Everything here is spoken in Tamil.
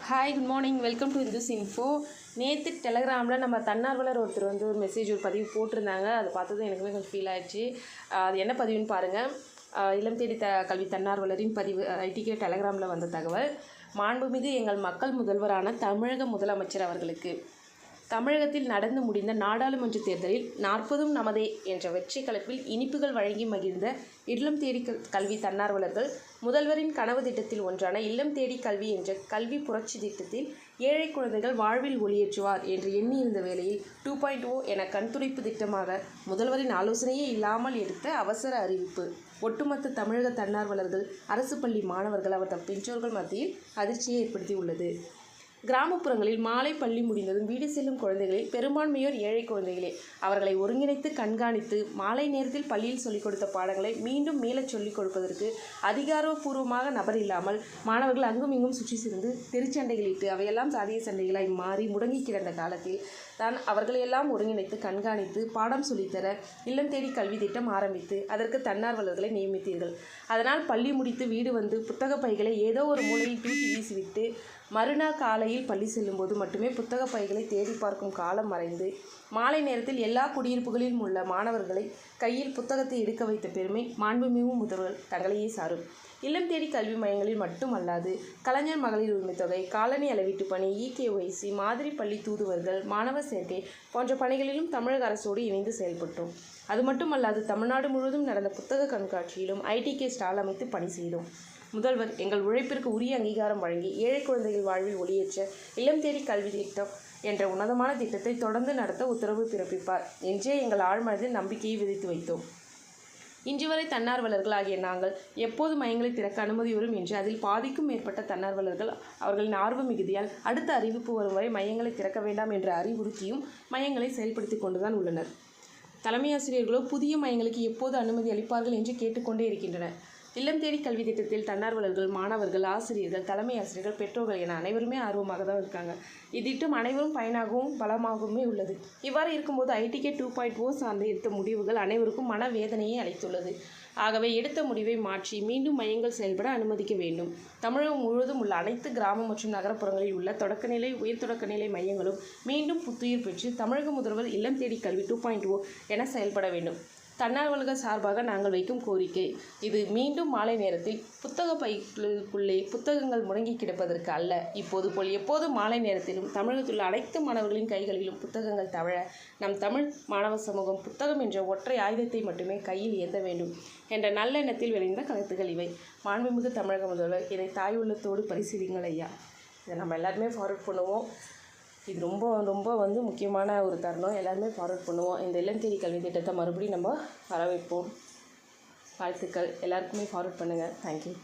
Hi, good morning. Welcome to this info. நேற்று டெலகிராமில் நம்ம தன்னார்வலர் ஒருத்தர் ஒரு மெசேஜ் ஒரு பதிவு போட்டிருந்தாங்க. அதை பார்த்ததும் எனக்குமே கொஞ்சம் ஃபீல் ஆயிடுச்சு. அது என்ன பதிவுன்னு பாருங்கள். இல்லம் தேடி கல்வி தன்னார்வலரின் பதிவு ஐடிகே டெலகிராமில் வந்த தகவல். மாண்புமிகு எங்கள் மக்கள் முதல்வரான தமிழக முதலமைச்சர் அவர்களுக்கு தமிழகத்தில் நடந்து முடிந்த நாடாளுமன்ற தேர்தலில் 40ம் நமதே என்ற வெற்றி கலப்பில் இனிப்புகள் வழங்கி மகிழ்ந்த இல்லம் தேடி கல்வி தன்னார்வலர்கள் முதல்வரின் கனவு திட்டத்தில் ஒன்றான இல்லம் தேடி கல்வி என்ற கல்வி புரட்சி திட்டத்தில் ஏழை குழந்தைகள் வாழ்வில் ஒளியேற்றுவார் என்று எண்ணியிருந்த வேளையில் 2.0 என கண்துடைப்பு திட்டமாக முதல்வரின் ஆலோசனையே இல்லாமல் எடுத்த அவசர அறிவிப்பு ஒட்டுமொத்த தமிழக தன்னார்வலர்கள், அரசு பள்ளி மாணவர்கள், அவர்கள் பெற்றோர்கள் மத்தியில் அதிர்ச்சியை ஏற்படுத்தியுள்ளது. கிராமப்புறங்களில் மாலை பள்ளி முடிந்ததும் வீடு செல்லும் குழந்தைகளில் பெரும்பான்மையோர் ஏழை குழந்தைகளே. அவர்களை ஒருங்கிணைத்து கண்காணித்து மாலை நேரத்தில் பள்ளியில் சொல்லிக் கொடுத்த பாடங்களை மீண்டும் மீளச் சொல்லிக் கொடுப்பதற்கு அதிகாரப்பூர்வமாக நபர் இல்லாமல் மாணவர்கள் அங்கும் இங்கும் சுற்றி சிறந்து தெருச்சண்டைகளிட்டு அவையெல்லாம் சாதிய சண்டைகளாய் மாறி முடங்கி கிடந்த காலத்தில் தான் அவர்களையெல்லாம் ஒருங்கிணைத்து கண்காணித்து பாடம் சொல்லித்தர இல்லம் தேடி கல்வி திட்டம் ஆரம்பித்து அதற்கு தன்னார்வலர்களை நியமித்தீர்கள். அதனால் பள்ளி முடித்து வீடு வந்து புத்தக பைகளை ஏதோ ஒரு மூலையில் தூக்கி வீசிவிட்டு மறுநாள் காலையில் பள்ளி செல்லும்போது மட்டுமே புத்தக பைகளை தேடி பார்க்கும் காலம் மறைந்து மாலை நேரத்தில் எல்லா குடியிருப்புகளிலும் உள்ள மாணவர்களை கையில் புத்தகத்தை எடுக்க வைத்த பெருமை மாண்புமிகு முதல்வர் தங்களையே சாரும். இல்லம் தேடி கல்வி மையங்களில் மட்டுமல்லாது கலைஞர் மகளிர் உரிமை தொகை, காலனி அளவீட்டு பணி, EKYC, மாதிரி பள்ளி தூதுவர்கள், மாணவர் சேர்க்கை போன்ற பணிகளிலும் தமிழக அரசோடு இணைந்து செயல்பட்டோம். அது மட்டுமல்லாது தமிழ்நாடு முழுவதும் நடந்த புத்தக கண்காட்சியிலும் ITK ஸ்டால் அமைத்து பணி செய்தோம். முதல்வர் எங்கள் உழைப்பிற்கு உரிய அங்கீகாரம் வழங்கி ஏழை குழந்தைகள் வாழ்வில் ஒளியேற்ற இல்லம் தேடி கல்வி திட்டம் என்ற உன்னதமான திட்டத்தை தொடர்ந்து நடத்த உத்தரவு பிறப்பிப்பார் என்றே எங்கள் ஆழ்மனதில் நம்பிக்கையை விதைத்து வைத்தோம். இன்று வரை தன்னார்வலர்கள் ஆகிய நாங்கள் எப்போது மையங்களை திறக்க அனுமதி வரும் என்று அதில் பாதிக்கும் மேற்பட்ட தன்னார்வலர்கள் அவர்களின் ஆர்வ மிகுதியால் அடுத்த அறிவிப்பு வரும் வரை மையங்களை திறக்க வேண்டாம் என்ற அறிவுறுத்தியும் மையங்களை செயல்படுத்தி கொண்டுதான் உள்ளனர். தலைமை ஆசிரியர்களோ புதிய மையங்களுக்கு எப்போது அனுமதி அளிப்பார்கள் என்று கேட்டுக்கொண்டே இருக்கின்றனர். இல்லம் தேடி கல்வி திட்டத்தில் தன்னார்வலர்கள், மாணவர்கள், ஆசிரியர்கள், தலைமை ஆசிரியர்கள், பெற்றோர்கள் என அனைவருமே ஆர்வமாக தான் இருக்காங்க. இத்திட்டம் அனைவரும் பயனாகவும் பலமாகவுமே உள்ளது. இவ்வாறு இருக்கும்போது ITK 2.0 சார்ந்து எடுத்த முடிவுகள் அனைவருக்கும் மனவேதனையை அளித்துள்ளது. ஆகவே எடுத்த முடிவை மாற்றி மீண்டும் மையங்கள் செயல்பட அனுமதிக்க வேண்டும். தமிழகம் முழுவதும் உள்ள அனைத்து கிராம மற்றும் நகரப்புறங்களில் உள்ள தொடக்கநிலை, உயர் தொடக்கநிலை மையங்களும் மீண்டும் புத்துயிர் பெற்று தமிழக முதல்வர் இல்லம் தேடி கல்வி 2.0 என செயல்பட வேண்டும். தன்னார்வலர்கள் சார்பாக நாங்கள் வைக்கும் கோரிக்கை இது. மீண்டும் மாலை நேரத்தில் புத்தக பைகளுக்குள்ளே புத்தகங்கள் முடங்கி கிடப்பதற்கு அல்ல. இப்போது போல் எப்போது மாலை நேரத்திலும் தமிழகத்தில் உள்ள அனைத்து மாணவர்களின் கைகளிலும் புத்தகங்கள் தவழ நம் தமிழ் மாணவ சமூகம் புத்தகம் என்ற ஒற்றை ஆயுதத்தை மட்டுமே கையில் ஏந்த வேண்டும் என்ற நல்லெண்ணத்தில் விளைந்த கருத்துக்கள் இவை. மாண்புமிகு தமிழக முதல்வர் இதை தாய் உள்ளத்தோடு பரிசீலிங்கள் ஐயா. இதை நம்ம எல்லாருமே ஃபார்வர்ட் பண்ணுவோம். இது ரொம்ப ரொம்ப முக்கியமான ஒரு தருணம். எல்லாருமே ஃபார்வர்ட் பண்ணுவோம். இந்த இல்லம் தேடி கல்வி திட்டத்தை மறுபடியும் நம்ம வரவேற்போம். வாழ்த்துக்கள். எல்லாருக்குமே ஃபார்வர்ட் பண்ணுங்கள். தேங்க்யூ.